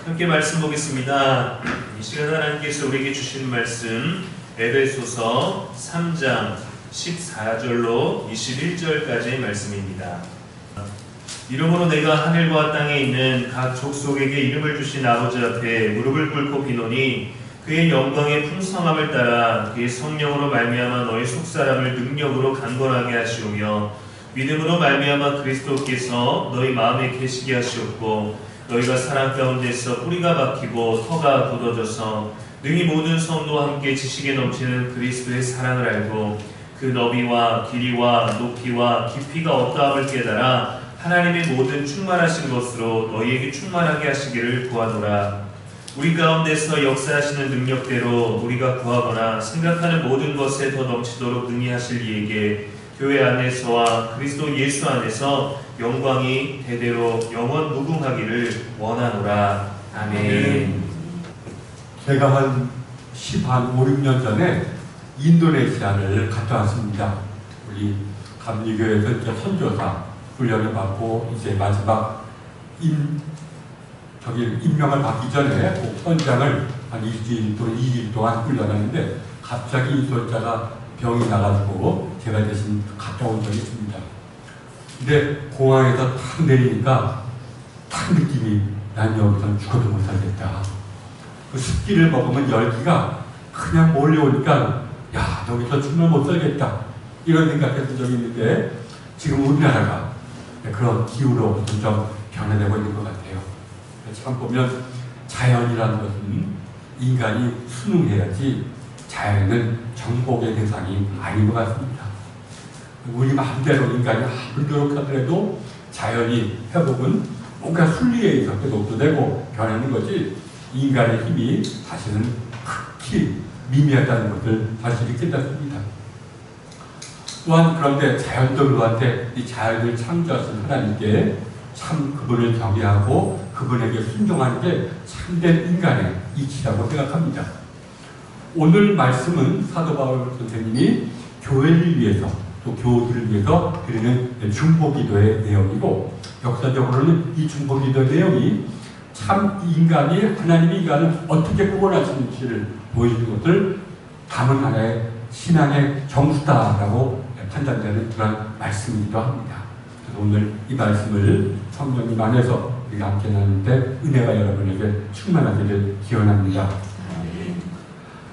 함께 말씀 보겠습니다. 이 시간 하나님께서 우리에게 주신 말씀 에베소서 3장 14절로 21절까지의 말씀입니다. 이러므로 내가 하늘과 땅에 있는 각 족속에게 이름을 주신 아버지 앞에 무릎을 꿇고 비노니 그의 영광의 풍성함을 따라 그의 성령으로 말미암아 너희 속사람을 능력으로 강건하게 하시오며 믿음으로 말미암아 그리스도께서 너희 마음에 계시게 하시옵고 너희가 사랑 가운데서 뿌리가 박히고 터가 돋아져서 능히 모든 성도와 함께 지식에 넘치는 그리스도의 사랑을 알고 그 너비와 길이와 높이와 깊이가 어떠함을 깨달아 하나님의 모든 충만하신 것으로 너희에게 충만하게 하시기를 구하노라. 우리 가운데서 역사하시는 능력대로 우리가 구하거나 생각하는 모든 것에 더 넘치도록 능히 하실 이에게 교회 안에서와 그리스도 예수 안에서 영광이 대대로 영원 무궁하기를 원하노라. 아멘. 제가 한 5, 6년 전에 인도네시아를 갔다 왔습니다. 우리 감리교회에서 이제 선교사 훈련을 받고 이제 마지막 임명을 받기 전에 그 현장을 한 일주일 또는 2일 동안 훈련하는데 갑자기 이 소자가 병이 나가지고 제가 대신 갔다 온 적이 있습니다. 근데 공항에서 탁 내리니까 탁 느낌이 난 여기서 죽어도 못 살겠다. 그 습기를 먹으면 열기가 그냥 몰려오니까 야 여기서 정말 못 살겠다 이런 생각했던 적이 있는데 지금 우리나라가 그런 기후로 점점 변화되고 있는 것 같아요. 참 보면 자연이라는 것은 인간이 순응해야지 자연은 정복의 대상이 아닌 것 같습니다. 우리 마음대로 인간이 아무리 노력하더라도 자연이 회복은 뭔가 순리에 의해서 녹도되고 변하는 거지 인간의 힘이 사실은 극히 미미하다는 것을 사실이 깨닫습니다. 또한 그런데 자연들한테 이 자연을 창조하신 하나님께 참 그분을 경외하고 그분에게 순종하는 게 참된 인간의 이치라고 생각합니다. 오늘 말씀은 사도 바울 선생님이 교회를 위해서 또 교우들을 위해서 드리는 중보기도의 내용이고 역사적으로는 이 중보기도의 내용이 참 인간이 하나님이 인간을 어떻게 구원하시는지를 보여주는 것을 담은 하나의 신앙의 정수다라고 판단되는 그런 말씀이기도 합니다. 그래서 오늘 이 말씀을 성령님 안에서 우리가 함께 나누는데 은혜가 여러분에게 충만하기를 기원합니다.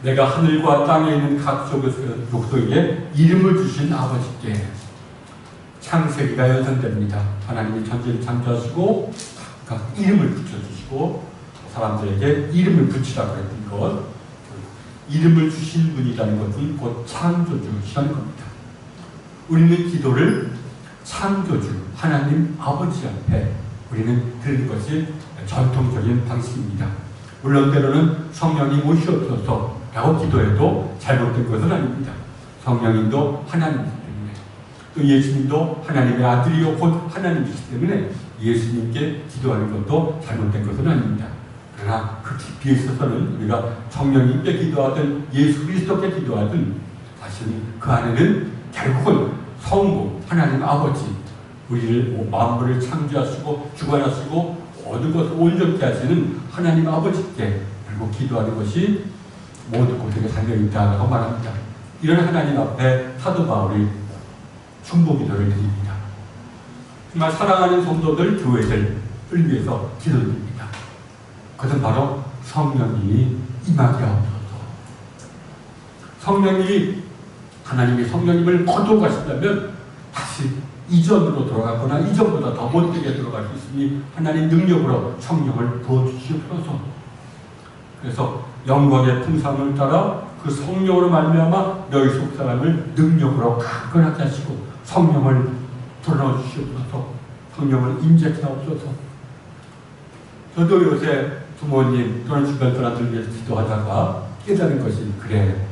내가 하늘과 땅에 있는 각 족속에게 이름을 주신 아버지께 창세기가 연상됩니다. 하나님이 천지를 창조하시고 각각 이름을 붙여주시고 사람들에게 이름을 붙이라고 했던 것, 이름을 주신 분이라는 것은 곧 창조주시라는 겁니다. 우리는 기도를 창조주 하나님 아버지 앞에 우리는 드리는 것이 전통적인 방식입니다. 물론 때로는 성령님 오시옵소서 라고 기도해도 잘못된 것은 아닙니다. 성령님도 하나님이기 때문에 또 예수님도 하나님의 아들이요 곧 하나님이시기 때문에 예수님께 기도하는 것도 잘못된 것은 아닙니다. 그러나 그 깊이에 있어서는 우리가 성령님께 기도하든 예수 그리스도께 기도하든 사실은 그 안에는 결국은 성부 하나님 아버지 우리를 만물을 창조하시고 주관하시고 모든 것을 온전케 하시는 하나님 아버지께 결국 기도하는 것이 모든 곳에 달려있다고 말합니다. 이런 하나님 앞에 사도 바울이 중보기도를 드립니다. 정말 사랑하는 성도들, 교회들을 위해서 기도드립니다. 그것은 바로 성령님이 임하게 하옵소서. 성령님이 하나님이 성령님을 거두어 가신다면 다시 이전으로 돌아가거나 이전보다 더 못되게 들어갈 수 있으니 하나님 능력으로 성령을 부어주시옵소서. 그래서 영광의 풍성을 따라 그 성령으로 말미암아 너희 속사람을 능력으로 강건하게 하시고 성령을 불어넣어 주시옵소서. 성령을 임재케 하옵소서. 저도 요새 부모님 또는 주변 사람들 위해서 기도하다가 깨달은 것이 그래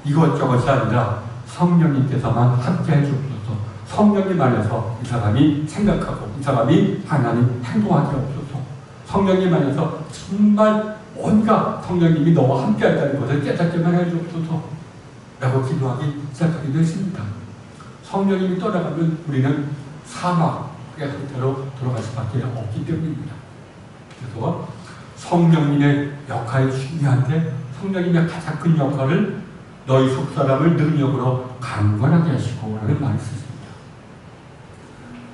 이것저것이 아니라 성령님께서만 함께 해주옵소서. 성령님 안에서 이 사람이 생각하고 이 사람이 하나님 행동하게 하옵소서. 성령님 안에서 정말 온갖 성령님이 너와 함께 한다는 것을 깨닫게만 해주옵소서 라고 기도하기 시작하기도 했습니다. 성령님이 떠나가면 우리는 사막의 상태로 돌아갈 수밖에 없기 때문입니다. 그래서 성령님의 역할이 중요한데 성령님의 가장 큰 역할을 너희 속사람을 능력으로 강건하게 하시고 라는 말을 쓰십니다.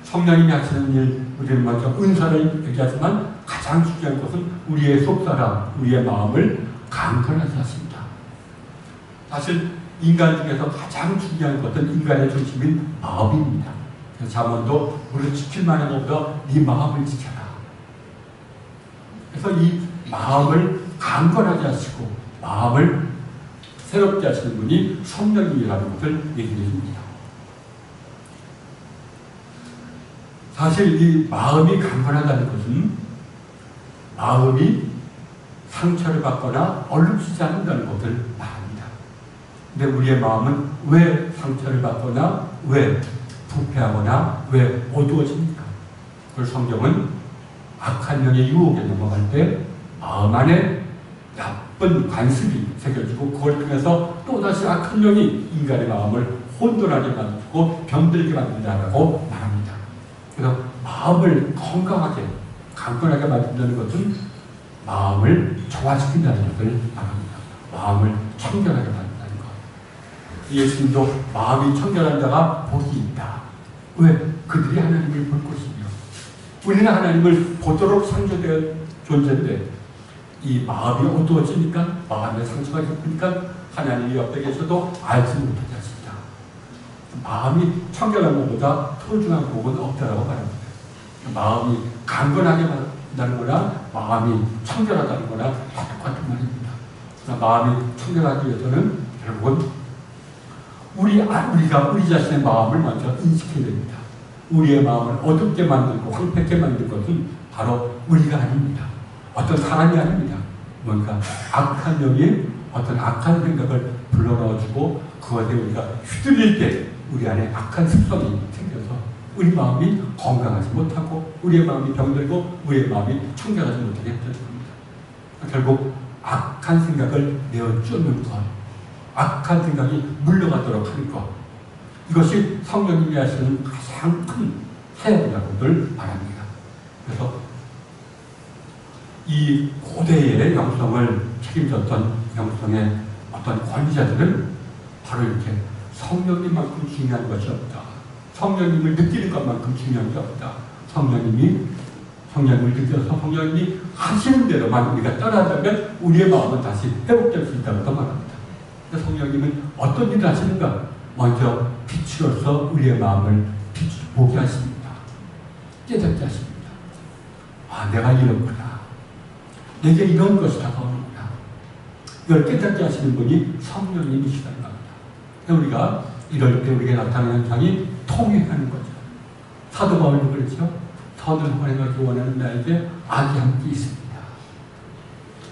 성령님이 하시는 일, 우리는 먼저 은사를 얘기하지만 가장 중요한 것은 우리의 속사람, 우리의 마음을 강건하게 하십니다. 사실 인간 중에서 가장 중요한 것은 인간의 중심인 마음입니다. 잠언도 우리를 지킬 만한 것보다 네 마음을 지켜라. 그래서 이 마음을 강건하게 하시고 마음을 새롭게 하시는 분이 성령님이라는 것을 얘기해 줍니다. 사실 이 마음이 강건하다는 것은 마음이 상처를 받거나 얼룩지지 않는다는 것을 말합니다. 근데 우리의 마음은 왜 상처를 받거나 왜 부패하거나 왜 어두워집니까? 그걸 성경은 악한 영의 유혹에 넘어갈 때 마음 안에 나쁜 관습이 새겨지고 그걸 통해서 또다시 악한 영이 인간의 마음을 혼돈하게 만들고 병들게 만든다라고 말합니다. 그래서 마음을 건강하게 강건하게 만든다는 것은 마음을 정화시킨다는 것을 말합니다. 마음을 청결하게 만든다는 것. 예수님도 마음이 청결한 자가 복이 있다. 왜? 그들이 하나님을 볼 것이며 우리는 하나님을 보도록 창조되어 존재인데 이 마음이 어두워지니까 마음의 상처가 깊으니까 하나님이 옆에 계셔도 알지 못하게 하십니다. 마음이 청결한 것보다 소중한 복은 없다라고 말합니다. 마음이 강건하게 만든다는 거나 마음이 청결하다는 거나 똑같은 말입니다. 마음이 청결하기 위해서는 결국은 우리가 우리 자신의 마음을 먼저 인식해야 됩니다. 우리의 마음을 어둡게 만들고 황폐하게 만든 것은 바로 우리가 아닙니다. 어떤 사람이 아닙니다. 뭔가 악한 영이 어떤 악한 생각을 불러넣어주고 그것에 우리가 휘둘릴 때 우리 안에 악한 습성이 생겨서 우리 마음이 건강하지 못하고 우리의 마음이 병들고 우리의 마음이 청결하지 못하게 되는 겁니다. 결국 악한 생각을 내어쫓는 것, 악한 생각이 물러가도록 하는 것, 이것이 성령님이 하시는 가장 큰 사역이라고들 말합니다. 그래서 이 고대의 영성을 책임졌던 영성의 어떤 권위자들은 바로 이렇게 성령님만큼 중요한 것이 없다. 성령님을 느끼는 것만큼 중요한 게 없다. 성령님을 느껴서 성령님이 하시는 대로만 우리가 따라하면 우리의 마음은 다시 회복될 수 있다고 말합니다. 성령님은 어떤 일을 하시는가? 먼저 빛으로서 우리의 마음을 보게 하십니다. 깨닫게 하십니다. 아, 내가 이렇구나. 내게 이런 것이 다가오는구나. 이걸 깨닫게 하시는 분이 성령님이시다는 겁니다. 우리가 이럴 때 우리에게 나타나는 현상이 통회하는 거죠. 사도 바울도 그랬죠. 선을 행하기 원하는 나에게 악이 함께 있습니다.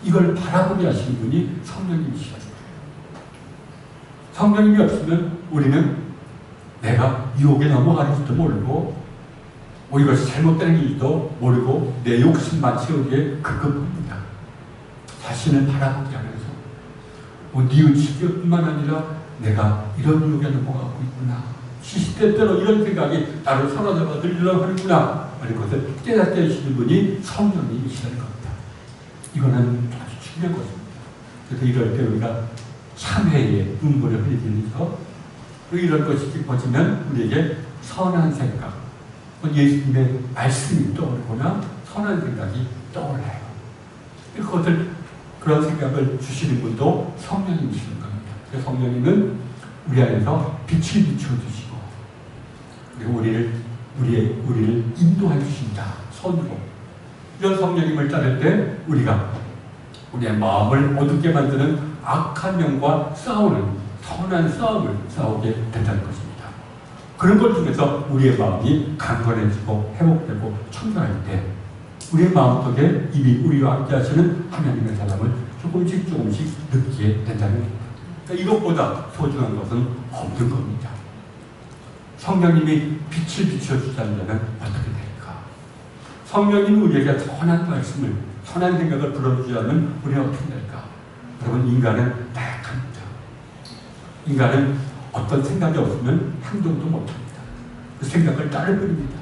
이걸 바라보게 하시는 분이 성령님이시다. 성령님이 없으면 우리는 내가 유혹에 넘어가는지도 모르고 이것이 잘못되는 일도 모르고 내 욕심만 채우기에 급급합니다. 자신을 바라보게 하면서 뉘우치기뿐만 아니라 내가 이런 유혹에 넘어가고 있구나. 시시때때로 이런 생각이 나를 사로잡아 들리려고 하는구나. 그것을 깨닫게 해주시는 분이 성령님이시라는 겁니다. 이거는 아주 중요한 것입니다. 그래서 이럴 때 우리가 참회의 눈물을 흘리면서 이런 것이 깊어지면 우리에게 선한 생각, 예수님의 말씀이 떠오르거나 선한 생각이 떠올라요. 그런 생각을 주시는 분도 성령님이시는 겁니다. 그래서 성령님은 우리 안에서 빛을 비춰주시고 그리고 우리를 인도해 주신다. 손으로. 이런 성령님을 따를 때 우리가 우리의 마음을 어둡게 만드는 악한 영과 싸우는 선한 싸움을 싸우게 된다는 것입니다. 그런 것 중에서 우리의 마음이 강건해지고 회복되고 청결할 때 우리의 마음속에 이미 우리와 함께 하시는 하나님의 사랑을 조금씩 느끼게 된다는 겁니다. 그러니까 이것보다 소중한 것은 없는 겁니다. 성령님이 빛을 비춰주자면 어떻게 될까? 성령님이 우리에게 선한 말씀을, 선한 생각을 불어주자면 우리는 어떻게 될까? 여러분, 인간은 나약합니다. 인간은 어떤 생각이 없으면 행동도 못합니다. 그 생각을 따를 뿐입니다.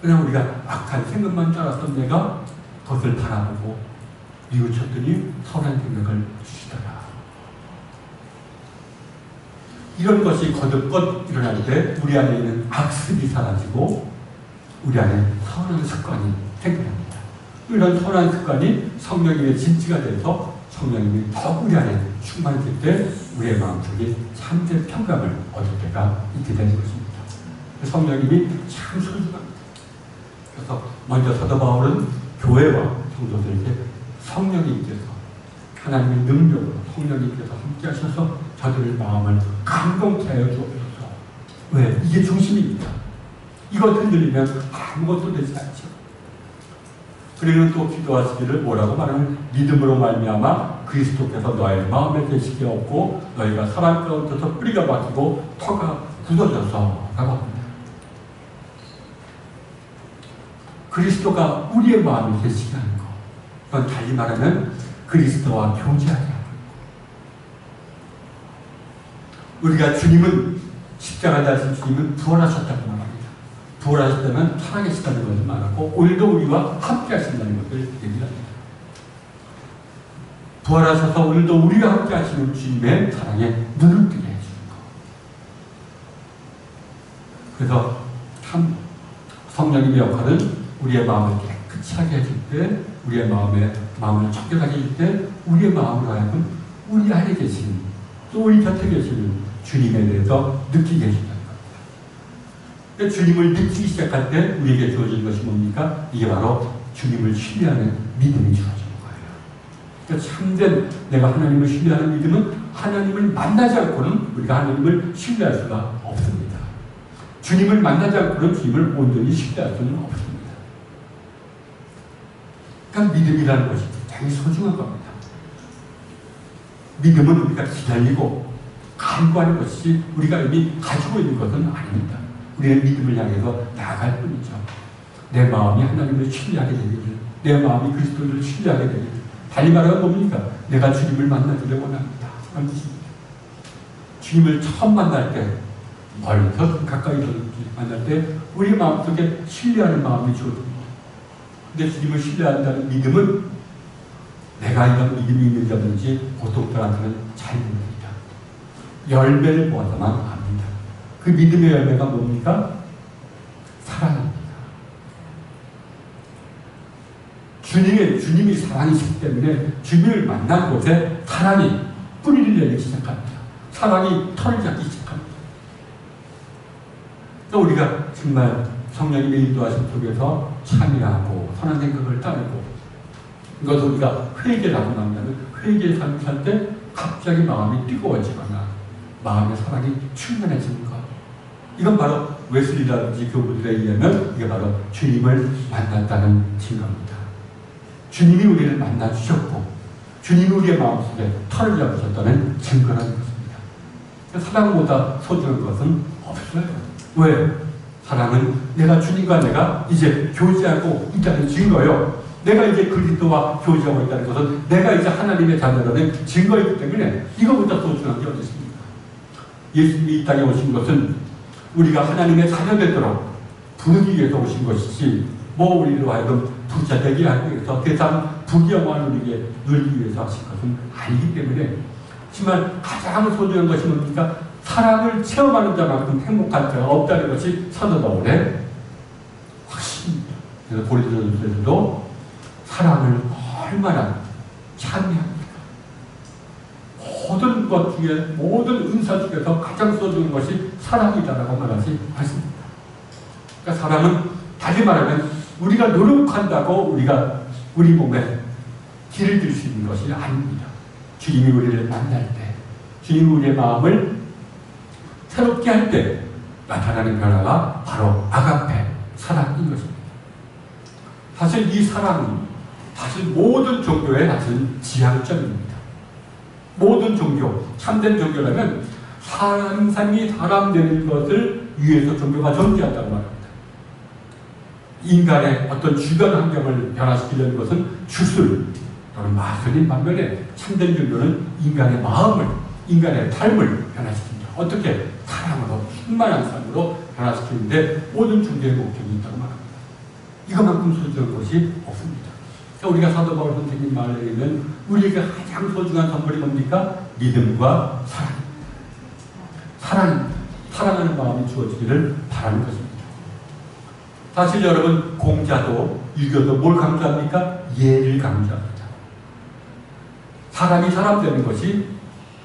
그냥 우리가 악한 생각만 따랐던 내가 그것을 바라보고 뉘우쳤더니 선한 생각을 주시더라. 이런 것이 거듭껏 일어날 때 우리 안에 있는 악습이 사라지고 우리 안에 선한 습관이 생겨납니다. 이런 선한 습관이 성령님의 진지가 돼서 성령님이 더 우리 안에 충만했을 때 우리의 마음속에 참된 평강을 얻을 때가 있게 되는 것입니다. 성령님이 참 소중합니다. 그래서 먼저 사도 바울은 교회와 성도들에게 성령님께서 하나님의 능력으로 성령님께서 함께 하셔서 저들의 마음을 감동케 하여 주옵소서. 왜? 이게 중심입니다. 이것 흔들리면 아무것도 되지 않죠. 그리고 또 기도하시기를 뭐라고 말하면 믿음으로 말미암아 그리스도께서 너의 마음에 계시게 없고 너희가 사람 가운데서 뿌리가 박히고 터가 굳어져서 라고 합니다. 그리스도가 우리의 마음에 계시게 하는 것. 그건 달리 말하면 그리스도와 교제하게 하는 것. 우리가 주님은 십자가에 달린 주님은 부활하셨다고 말합니다. 부활하셨다면 살아계시다는 것을 말하고 오늘도 우리와 함께 하신다는 것을 얘기합니다. 부활하셔서 오늘도 우리와 함께 하시는 주님의 사랑에 눈을 뜨게 해주는 것. 그래서 참 성령님의 역할은 우리의 마음을 깨끗이 하게 해줄 때, 우리의 마음을 청결하게 해줄 때 우리의 마음으로 하여금 우리 안에 계신 또 우리 곁에 계시는 주님에 대해서 느끼게 해준다는 겁니다. 주님을 느끼기 시작할 때 우리에게 주어지는 것이 뭡니까? 이게 바로 주님을 신뢰하는 믿음이 주어지는 거예요. 그러니까 참된 내가 하나님을 신뢰하는 믿음은 하나님을 만나지 않고는 우리가 하나님을 신뢰할 수가 없습니다. 주님을 만나지 않고는 주님을 온전히 신뢰할 수는 없습니다. 그러니까 믿음이라는 것이 굉장히 소중한 겁니다. 믿음은 우리가 기다리고 간구하는 것이 우리가 이미 가지고 있는 것은 아닙니다. 우리의 믿음을 향해서 나아갈 뿐이죠. 내 마음이 하나님을 신뢰하게 되기를, 내 마음이 그리스도를 신뢰하게 되기를. 달리 말하면 뭡니까? 내가 주님을 만나기를 원합니다. 그런 뜻입니다. 주님을 처음 만날 때, 멀리서 가까이서 만날 때 우리 마음속에 신뢰하는 마음이 주어집니다. 근데 주님을 신뢰한다는 믿음은 내가 이런 믿음이 있는지 없는지 보통들한테는 잘 모릅니다. 열매를 보아서만 압니다. 그 믿음의 열매가 뭡니까? 사랑입니다. 주님이 사랑이시기 때문에 주님을 만난 곳에 사랑이 뿌리를 내리기 시작합니다. 사랑이 털을 잡기 시작합니다. 또 우리가 정말 성령님의 인도하심 속에서 참여하고 선한 생각을 따르고 이것을 우리가 회개라고 말하면 회개의 삶을 살 때 갑자기 마음이 뜨거워지거나 마음의 사랑이 충만해지는 것. 이건 바로 웨슬리라든지 교부들에 의하면 이게 바로 주님을 만났다는 증거입니다. 주님이 우리를 만나 주셨고 주님이 우리의 마음속에 털을 잡으셨다는 증거라는 것입니다. 사랑보다 소중한 것은 없어요. 왜? 사랑은 내가 주님과 내가 이제 교제하고 있다는 증거요. 내가 이제 그리스도와 교제하고 있다는 것은 내가 이제 하나님의 자녀라는 증거이기 때문에 이거보다 소중한 게 어디 있습니까? 예수님이 이 땅에 오신 것은 우리가 하나님의 자녀 되도록 부르기 위해서 오신 것이지 뭐 우리로 하여금 부자 되게 하기 위해서 세상 부귀영화를 우리에게 누리기 위해서 하신 것은 아니기 때문에 하지만 가장 소중한 것이 뭡니까? 사랑을 체험하는 자만큼 행복한 자가 없다는 것이 사도 바울의 확신입니다. 그래서 고린도전서에서도 사랑을 얼마나 찬미합니까? 모든 것 중에 모든 은사 중에서 가장 소중한 것이 사랑이다라고 말하지 않습니다. 그러니까 사랑은 다시 말하면 우리가 노력한다고 우리가 우리 몸에 길을 들 수 있는 것이 아닙니다. 주님이 우리를 만날 때, 주님이 우리의 마음을 새롭게 할 때 나타나는 변화가 바로 아가페, 사랑인 것입니다. 사실 이 사랑은 사실 모든 종교의 사실 지향점입니다. 모든 종교, 참된 종교라면 사람이 사람 되는 것을 위해서 종교가 존재한다고 말합니다. 인간의 어떤 주변 환경을 변화시키려는 것은 주술 또는 마술인 반면에 참된 종교는 인간의 마음을, 인간의 삶을 변화시킵니다. 어떻게? 사랑으로, 충만한 삶으로 변화시키는데 모든 종교의 목적이 있다고 말합니다. 이것만큼 소중한 것이 없습니다. 우리가 사도 바울 선생님 말에 의하면 우리에게 가장 소중한 선물이 뭡니까? 믿음과 사랑하는 마음이 주어지기를 바라는 것입니다. 사실 여러분, 공자도 유교도 뭘 강조합니까? 예를 강조합니다. 사람이 사람 되는 것이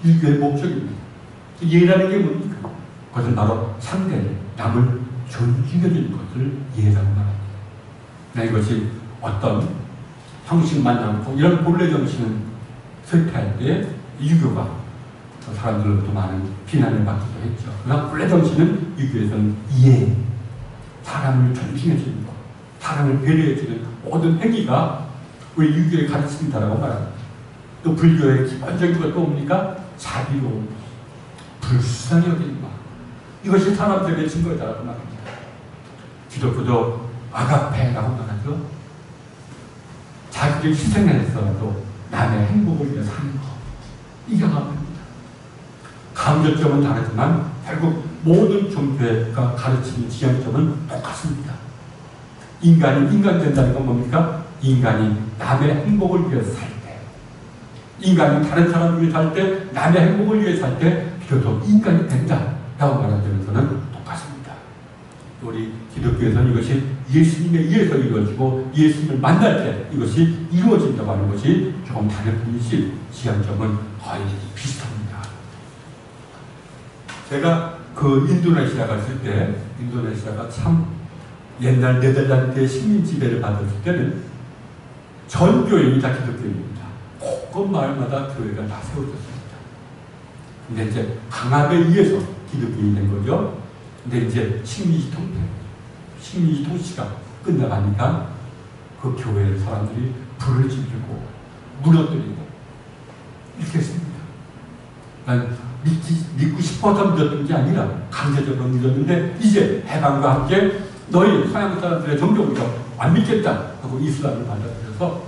유교의 목적입니다. 예라는 게 뭡니까? 그것은 바로 상대를, 남을 존중해주는 것을 예라고 말합니다. 이것이 어떤 형식만 않고 이런 본래 정신을 설파할 때 유교가 사람들로부터 많은 비난을 받기도 했죠. 그러나 본래 정신은 유교에서는 예, 사람을 존중해주는 것, 사람을 배려해주는 모든 행위가 우리 유교의 가르침이다라고 말합니다. 또 불교의 기본적인 것도 뭡니까? 자비로운 것, 불쌍히 여기는 것, 이것이 사람들의 증거다라고 말합니다. 기독교도 아가페라고 말하죠. 자기를 희생해서라도 남의 행복을 위해 사는 것, 이게 아가페입니다. 강조점은 다르지만 결국 모든 종교가 가르치는 지향점은 똑같습니다. 인간이 인간 된다는 건 뭡니까? 인간이 남의 행복을 위해 살 때, 인간이 다른 사람을 위해 살 때, 남의 행복을 위해 살 때 비로소 인간이 된다라고 말하면서는 똑같습니다. 우리 기독교에서는 이것이 예수님에 의해서 이루어지고 예수님을 만날 때 이것이 이루어진다고 하는 것이 조금 다른 분이실 지향점은 거의 비슷합니다. 제가 그 인도네시아 갔을 때, 인도네시아가 참 옛날 네덜란드의 식민 지배를 받았을 때는 전 교인이 다 기독교인입니다. 곳곳 마을마다 교회가 다 세워졌습니다. 근데 이제 강압에 의해서 기독교인이 된 거죠. 근데 이제 식민지 통치가 끝나가니까 그 교회 사람들이 불을 지르고 무너뜨리고 이렇게 했습니다. 믿고 싶어서 믿었던 게 아니라 강제적으로 믿었는데 이제 해방과 함께 너희 서양 사람들의 종교가 안 믿겠다 하고 이슬람을 받아들여서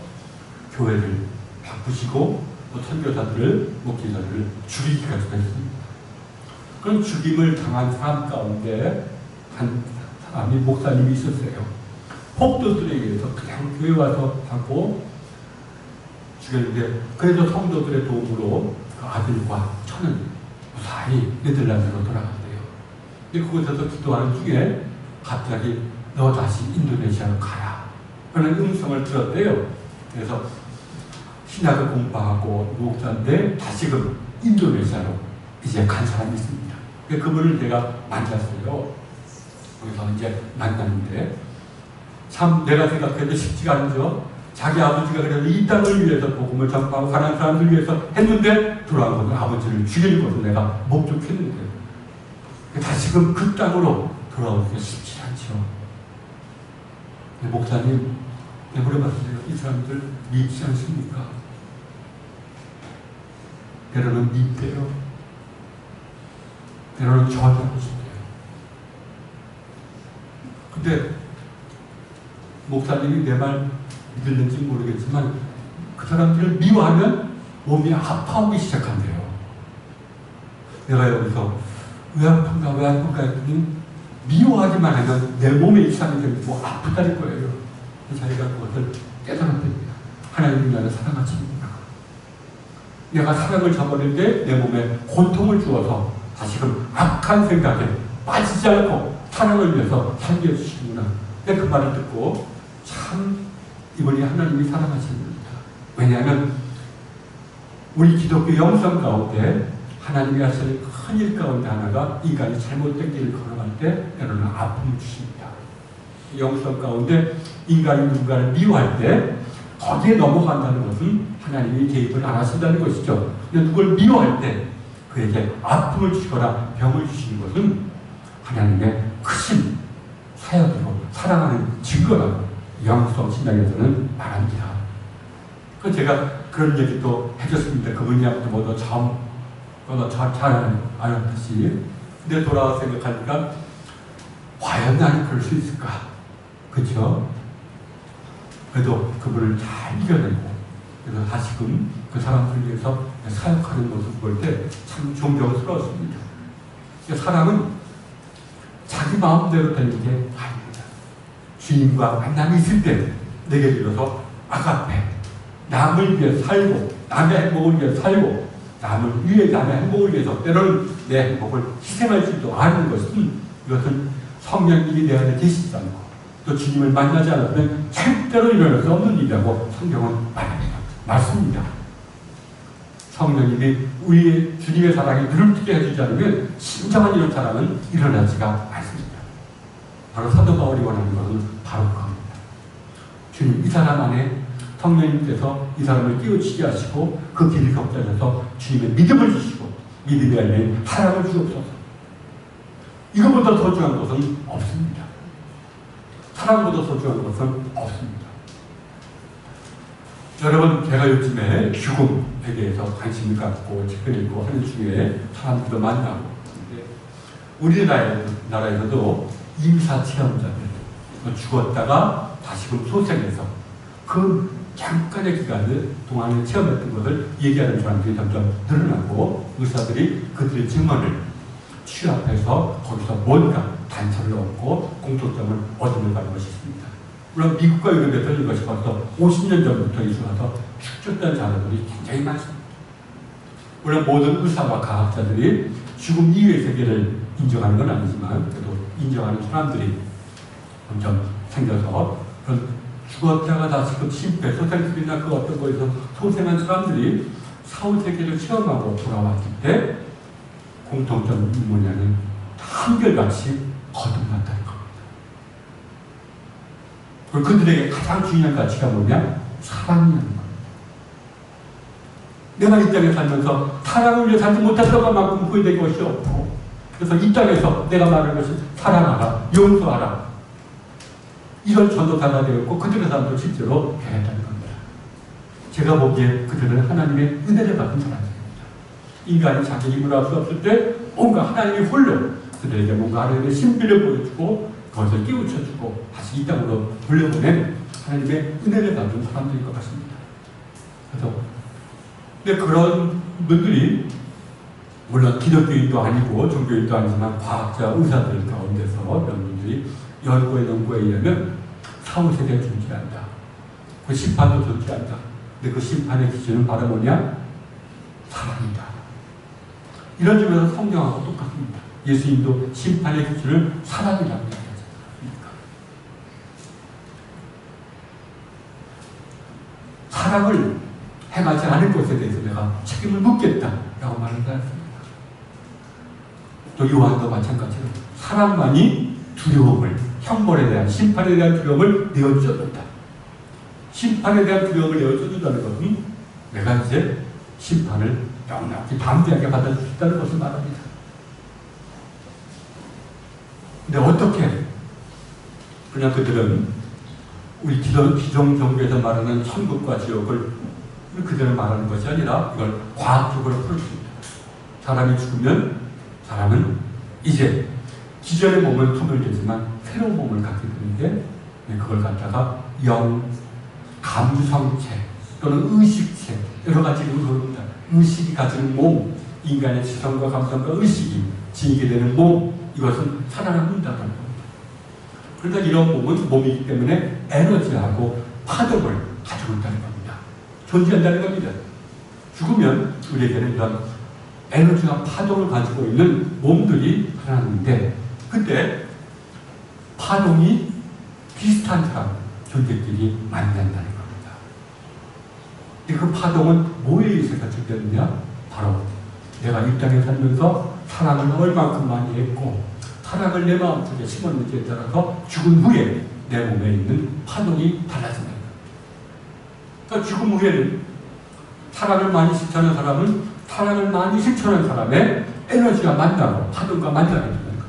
교회를 바꾸시고 또 선교사들을, 목회자들을 죽이기까지 했습니다. 그런 죽임을 당한 사람 가운데 한 사람이 목사님이 있었어요. 폭도들에 의해서 그냥 교회 와서 하고 죽였는데 그래도 성도들의 도움으로 그 아들과 처는 무사히 네덜란드로 돌아간대요. 근데 그곳에서 기도하는 중에 갑자기 너 다시 인도네시아로 가라 그런 음성을 들었대요. 그래서 신학을 공부하고 목사인데 다시금 인도네시아로 이제 간 사람이 있습니다. 그분을 제가 만났어요. 거기서 이제 만났는데 참 내가 생각해도 쉽지가 않죠. 자기 아버지가 그래도 이 땅을 위해서 복음을 전파하고 가난한 사람들 위해서 했는데 돌아온 것은 아버지를 죽이는 것을 내가 목격했는데 다시금 그 땅으로 돌아오기가 쉽지 않죠. 목사님, 물어봤어요. 이 사람들 믿지 않습니까? 때로는 믿대요. 때로는 저주하고 싶대요. 근데 목사님이 내 말 믿을는지 모르겠지만 그 사람들을 미워하면 몸이 아파오기 시작한대요. 내가 여기서 왜 아픈가 했더니 미워하기만 하면 내 몸에 이상이 되고 아프다는 거예요. 자기가 그것을 깨달았답니다. 하나님이 나를 사랑하십니다. 내가 사랑을 저버릴 때 내 몸에 고통을 주어서 다시금 악한 생각에 빠지지 않고 사랑을 위해서 살게 해주시는구나. 근데 그 말을 듣고 참 이분이 하나님이 사랑하십니다. 왜냐하면 우리 기독교 영성 가운데 하나님이 하시는 큰 일 가운데 하나가 인간이 잘못된 길을 걸어갈 때 때로는 아픔을 주십니다. 영성 가운데 인간이 누군가를 미워할 때 거기에 넘어간다는 것은 하나님이 개입을 안 하신다는 것이죠. 근데 누굴 미워할 때 그에게 아픔을 주시거나 병을 주시는 것은 하나님의 크신 사역으로 사랑하는 증거라고 영성 신학에서는 말합니다. 그 제가 그런 얘기도 해줬습니다. 그분이 아무튼 모두 처음 잘 알았듯이. 근데 돌아와 생각하니까 과연 나는 그럴 수 있을까? 그렇죠? 그래도 그분을 잘 이겨내고 그래서 다시금 그 사람들을 위해서 사역하는 모습 볼 때 참 존경스러웠습니다. 사람은 자기 마음대로 되는 게 아닙니다. 주님과 만남이 있을 때 내게 비로소 아가페, 남을 위해 살고 남의 행복을 위해 살고 남을 위해 남의 행복을 위해서 때로는 내 행복을 희생할 줄도 아는 것은 이것은 성령님이 내 안에 계시지 않고 또 주님을 만나지 않으면 절대로 일어날 수 없는 일이라고 성경은 말합니다. 맞습니다. 성령님이 우리의 주님의 사랑에 눈을 뜨게 해주지 않으면 진정한 이런 사랑은 일어나지가 않습니다. 바로 사도 바울이 원하는 것은 바로 그겁니다. 주님 이 사람 안에 성령님께서 이 사람을 깨우치게 하시고 그 길을 걷게 하셔서 주님의 믿음을 주시고 믿음이 알면 사랑을 주옵소서. 이것보다 소중한 것은 없습니다. 사랑보다 소중한 것은 없습니다. 여러분 제가 요즘에 죽음에 대해서 관심을 갖고 책을 읽고 하는 중에 사람들도 만나고 우리나라에서도 임사체험자들 죽었다가 다시금 소생해서 그 잠깐의 기간을 동안에 체험했던 것을 얘기하는 사람들이 점점 늘어나고 의사들이 그들의 증언을 취합해서 거기서 뭔가 단서를 얻고 공통점을 얻어내가는 것이 있습니다. 물론 미국과 유럽에서 이것이 벌써 50년 전부터 이루어서 축적된 자료들이 굉장히 많습니다. 물론 모든 의사와 과학자들이 죽음 이후의 세계를 인정하는 건 아니지만 그래도 인정하는 사람들이 점점 생겨서 그런 죽었다가 다시금 심폐, 소생술이나 그 어떤 거에서 소생한 사람들이 사후세계를 체험하고 돌아왔을 때 공통점이 뭐냐면 한결같이 거듭났다는 겁니다. 그리고 그들에게 가장 중요한 가치가 뭐냐? 사랑이라는 겁니다. 내가 이 땅에 살면서 사랑을 위해 살지 못했던 것만큼 후회된 것이 없고 그래서 이 땅에서 내가 말하는 것이 사랑하라, 용서하라 이런 전도사가 되었고 그들의 삶도 실제로 변했다는 겁니다. 제가 보기에 그들은 하나님의 은혜를 받은 사람들입니다. 인간이 자기 힘으로 할 수 없을 때 뭔가 하나님이 홀로 그들에게 뭔가 하나님의 신비를 보여주고 그것을 깨우쳐주고 다시 이 땅으로 돌려보낸 하나님의 은혜를 받은 사람들인 것 같습니다. 그래서 근데 그런 분들이 물론 기독교인도 아니고 종교인도 아니지만 과학자, 의사들 가운데서 이런 분들이 연구에 의하면 사후세계가 존재한다. 그 심판도 존재한다. 근데 그 심판의 기준은 바로 뭐냐? 사랑이다. 이런 점에서 성경하고 똑같습니다. 예수님도 심판의 기준을 사랑이라고 얘기하지 않습니까? 사랑을 행하지 않은 것에 대해서 내가 책임을 묻겠다라고 말하지 않습니다. 또 요한도 마찬가지로 사랑만이 두려움을, 형벌에 대한 심판에 대한 두려움을 내어주었다. 심판에 대한 두려움을 내어주었다는 것은 내가 이제 심판을 넉넉히 담대하게 받아줄 수 있다는 것을 말합니다. 근데 어떻게? 그냥 그들은 우리 기존 종교에서 말하는 천국과 지옥을 그대로 말하는 것이 아니라 이걸 과학적으로 풀었습니다. 사람이 죽으면 사람은 이제 기존의 몸은 소멸되지만 새로운 몸을 갖게 되는데 그걸 갖다가 영, 감성체 또는 의식체 여러 가지 이름을 부릅니다. 의식이 가지는 몸, 인간의 지성과 감성과 의식이 지니게 되는 몸 이것은 살아남는다는 겁니다. 그러나 이런 몸은 몸이기 때문에 에너지하고 파동을 가지고 있다는 겁니다. 존재한다는 겁니다. 죽으면 우리에게는 이런 에너지와 파동을 가지고 있는 몸들이 살아나는데 그때 파동이 비슷한 사람, 존재끼리 만난다는 겁니다. 그 파동은 뭐에 의해서 결정되느냐? 바로 내가 이 땅에 살면서 사랑을 얼만큼 많이 했고 사랑을 내 마음속에 심었는지에 따라서 죽은 후에 내 몸에 있는 파동이 달라진다. 그러니까 죽음 후에는 사랑을 많이 실천한 사람은 사랑을 많이 실천한 사람의 에너지가 만나고 파동과 만나게 된다는 거예요.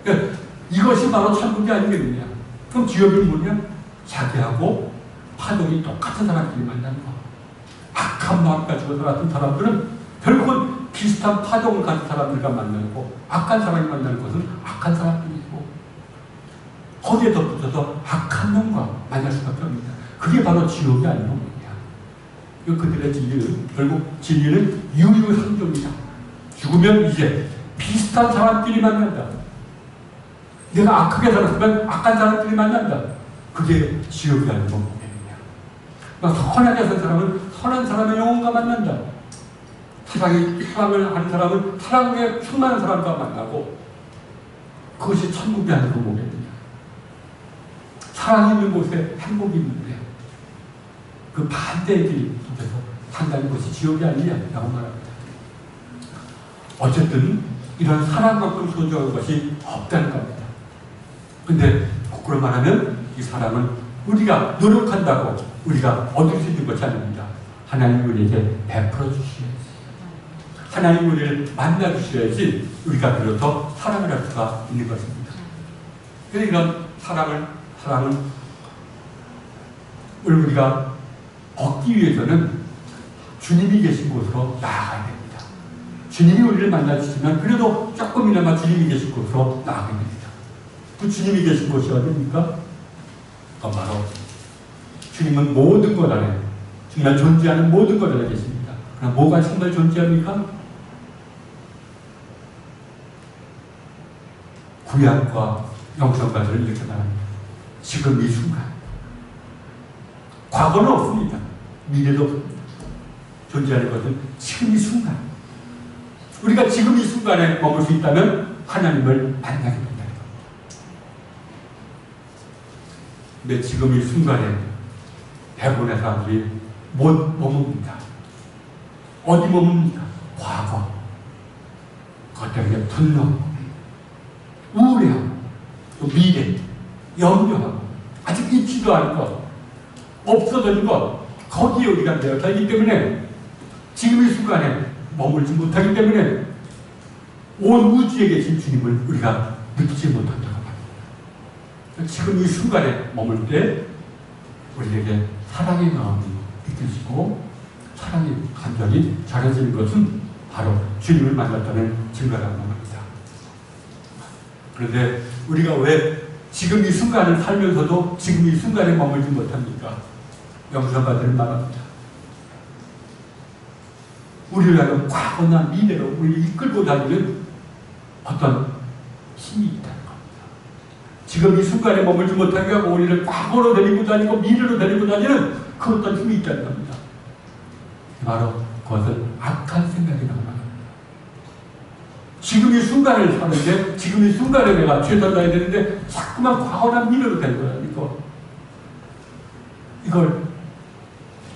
그러니까 이것이 바로 천국이 아니겠느냐. 그럼 지옥은 뭐냐? 자기하고 파동이 똑같은 사람끼리 만나는 거. 악한 마음 가지고 살았던 사람들은 결국은 비슷한 파동을 가진 사람들과 만나고 악한 사람이 만나는 것은 악한 사람들이고 거기에 덧붙여서 악한 놈과 만날 수밖에 없습니다. 그게 바로 지옥이 아닌 겁니다. 그들의 진리는 결국 진리는 유유상종이다. 죽으면 이제 비슷한 사람끼리 만난다. 내가 악하게 살았으면 악한 사람끼리 만난다. 그게 지옥이 아닌 겁니다. 선하게 산 사람은 선한 사람의 영혼과 만난다. 사랑을 하는 사람은 사랑에 충만한 사람과 만나고, 그것이 천국이 아니고 뭐겠느냐. 사랑이 있는 곳에 행복이 있는데 그 반대의 길 속에서 산다는 것이 지옥이 아니냐라고 말합니다. 어쨌든 이런 사랑만큼 소중한 것이 없다는 겁니다. 근데 거꾸로 말하면 이 사랑은 우리가 노력한다고 우리가 얻을 수 있는 것이 아닙니다. 하나님 우리에게 베풀어 주셔야지, 하나님 우리를 만나 주셔야지 우리가 비로소 사랑을 할 수가 있는 것입니다. 그래서 이런 사랑을 우리가 얻기 위해서는 주님이 계신 곳으로 나아가야 됩니다. 주님이 우리를 만나주시면 그래도 조금이나마 주님이 계신 곳으로 나아가야 됩니다. 그 주님이 계신 곳이 어디입니까? 바로 주님은 모든 것 안에, 정말 존재하는 모든 것 안에 계십니다. 그럼 뭐가 정말 존재합니까? 구약과 영성가들을 이렇게 말합니다. 지금 이 순간. 과거는 없습니다. 미래도 없습니다. 존재하는 것은 지금 이 순간. 우리가 지금 이 순간에 머물 수 있다면 하나님을 만나게 된다는 겁니다. 근데 지금 이 순간에 대부분의 사람들이 못 머뭅니다. 어디 머뭅니까? 과거. 그것 때문에 분노, 우울해하고, 또 미래, 염려하고, 아직 있지도 않은 것, 없어진 것, 거기에 우리가 되어서 있기 때문에 지금 이 순간에 머물지 못하기 때문에 온 우주에 계신 주님을 우리가 믿지 못한다고 합니다. 지금 이 순간에 머물 때 우리에게 사랑의 마음이 느껴지고 사랑의 감정이 자라지는 것은 바로 주님을 만났다는 증거라고 합니다. 그런데 우리가 왜 지금 이 순간을 살면서도 지금 이 순간에 머물지 못합니까? 영성가들은 말합니다. 우리를 하여 과거나 미래로 우리를 이끌고 다니는 어떤 힘이 있다는 겁니다. 지금 이 순간에 머물지 못하게 하고 우리를 과거로 데리고 다니고 미래로 데리고 다니는 그 어떤 힘이 있다는 겁니다. 바로 그것은 악한 생각이라고 말합니다. 지금 이 순간을 사는데 지금 이 순간에 내가 최선을 다해야 되는데 자꾸만 과거나 미래로 데리고 다니고, 이걸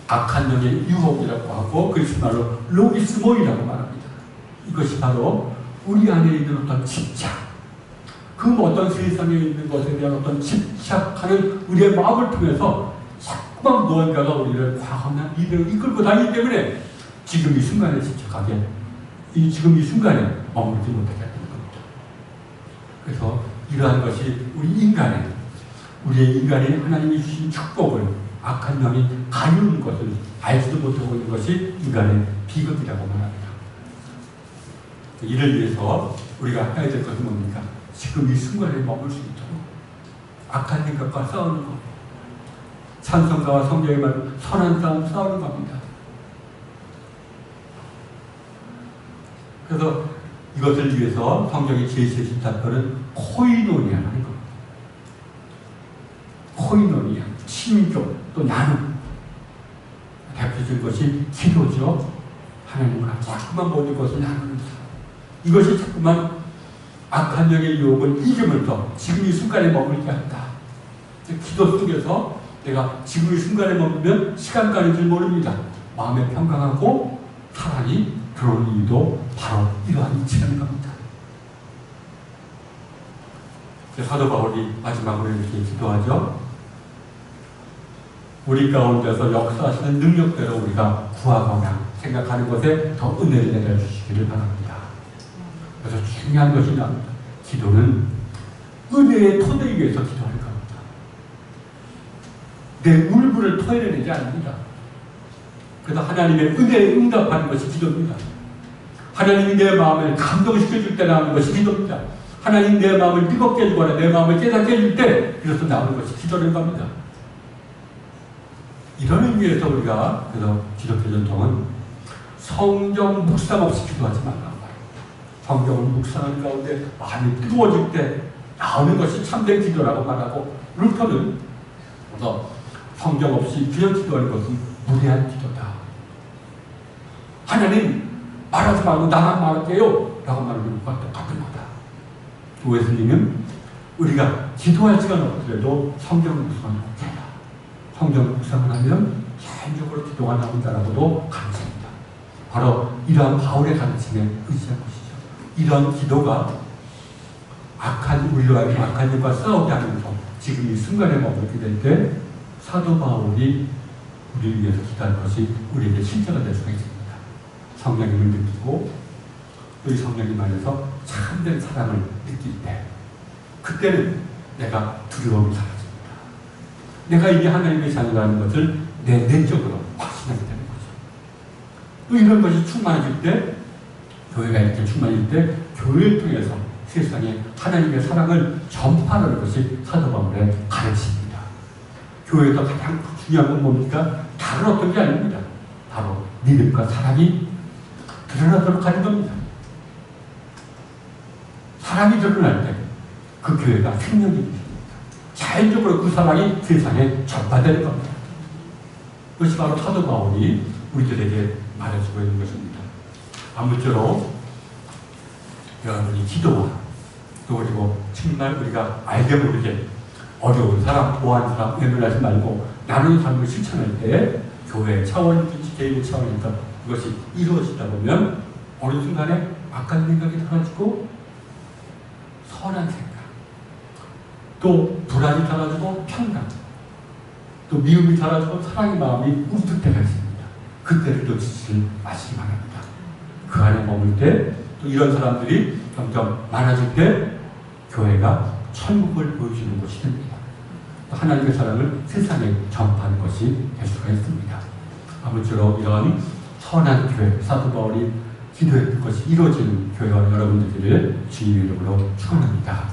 악한 영의 유혹이라고 하고 그것이 바로 로기스모이라고 말합니다. 이것이 바로 우리 안에 있는 어떤 집착, 그 어떤 세상에 있는 것에 대한 어떤 집착하는 우리의 마음을 통해서 자꾸만 무언가가 우리를 과거나 미래로 이끌고 다니기 때문에 지금 이 순간에 집착하게, 지금 이 순간에 머물지 못하게 하는 겁니다. 그래서 이러한 것이 우리의 인간이 하나님이 주신 축복을 악한 영이 가리우는 것을 알지도 못하고 있는 것이 인간의 비극이라고 말합니다. 이를 위해서 우리가 해야 될 것은 뭡니까? 지금 이 순간에 머물 수 있도록 악한 생각과 싸우는 것, 찬송가와 성경의 말 선한 싸움 싸우는 겁니다. 그래서 이것을 위해서 성경이 제시해준 답변은 코이노니아라는 겁니다. 코이노니아, 친교, 또 나눔. 대표적인 것이 기도죠. 하나님과 자꾸만 모든 것을 나누는 사람. 이것이 자꾸만 악한 영의 유혹을 이기면서 지금 이 순간에 머물게 한다. 기도 속에서 내가 지금 이 순간에 머물면 시간 가는 줄 모릅니다. 마음에 평강하고 사랑이 들어오는 이유도 바로 이러한 이치라는 겁니다. 사도 바울이 마지막으로 이렇게 기도하죠. 우리 가운데서 역사하시는 능력대로 우리가 구하거나 생각하는 것에 더 은혜를 내려주시기를 바랍니다. 그래서 중요한 것이 나옵니다. 기도는 은혜의 토대에 위해서 기도하는 겁니다. 내 울분을 토해내지 않습니다. 그래서 하나님의 은혜에 응답하는 것이 기도입니다. 하나님이 내 마음을 감동시켜줄 때 나오는 것이 기도입니다. 하나님 내 마음을 뜨겁게 해주거나 내 마음을 깨닫게 해줄 때 비로소 나오는 것이 기도라는 겁니다. 이런 의미에서 우리가 그래서 기독교 전통은 성경 묵상 없이 기도하지 말라고 말합니다. 성경을 묵상하는 가운데 마음이 뜨거워질 때 나오는 것이 참된 기도라고 말하고, 루터는 그래서 성경 없이 그냥 기도하는 것은 무례한 기도다. 하나님 말하지 말고 나만 말할게요 라고 말하는 것과 똑같은 거다. 교회 스님은 우리가 기도할 시간 없더라도 성경 묵상을 해라. 성경 묵상을 하면 자연적으로 기도가 나온다라고도 가르칩니다. 바로 이러한 바울의 가르침에 의지한 것이죠. 이러한 기도가 악한 우리와 악한 일과 싸우게 하면서 지금 이 순간에 머물게 될 때 사도 바울이 우리를 위해서 기도한 것이 우리에게 실제가 될 수가 있습니다. 성령님을 느끼고 또 이 성령님 안에서 참된 사랑을 느낄 때 그때는 내가 두려움이 사라집니다. 내가 이게 하나님의 자녀라는 것을 내 내적으로 확신하게 되는 거죠. 또 이런 것이 충만해질 때 교회가 이렇게 충만해질 때 교회를 통해서 세상에 하나님의 사랑을 전파하는 것이 사도 바울의 가르침입니다. 교회에서 가장 중요한 건 뭡니까? 다른 어떤 게 아닙니다. 바로 믿음과 사랑이 드러나도록 하는 겁니다. 사랑이 드러날 때 그 교회가 생명이 됩니다. 자연적으로 그 사랑이 세상에 전파되는 겁니다. 그것이 바로 사도 바울이 우리들에게 말해주고 있는 것입니다. 아무쪼록 여러분이 기도와 또 그리고 정말 우리가 알게 모르게 어려운 사람, 보호하는 사람 외면하지 말고 나누는 삶을 실천할 때 교회 차원이든지 개인의 차원에서 그것이 이루어지다 보면 어느 순간에 악한 생각이 사라지고 선한 생각, 또 불안이 사라지고 평강, 또 미움이 사라지고 사랑의 마음이 움틀 때가 있습니다. 그때를 놓치지 마시기 바랍니다. 그 안에 머물 때 또 이런 사람들이 점점 많아질 때 교회가 천국을 보여주는 곳이 됩니다. 하나님의 사랑을 세상에 전파하는 것이 될 수가 있습니다. 아무쪼록 이런 선한 교회, 사도 바울이 기도했던 것이 이루어지는 교회와 여러분들을 주님의 이름으로 축원합니다.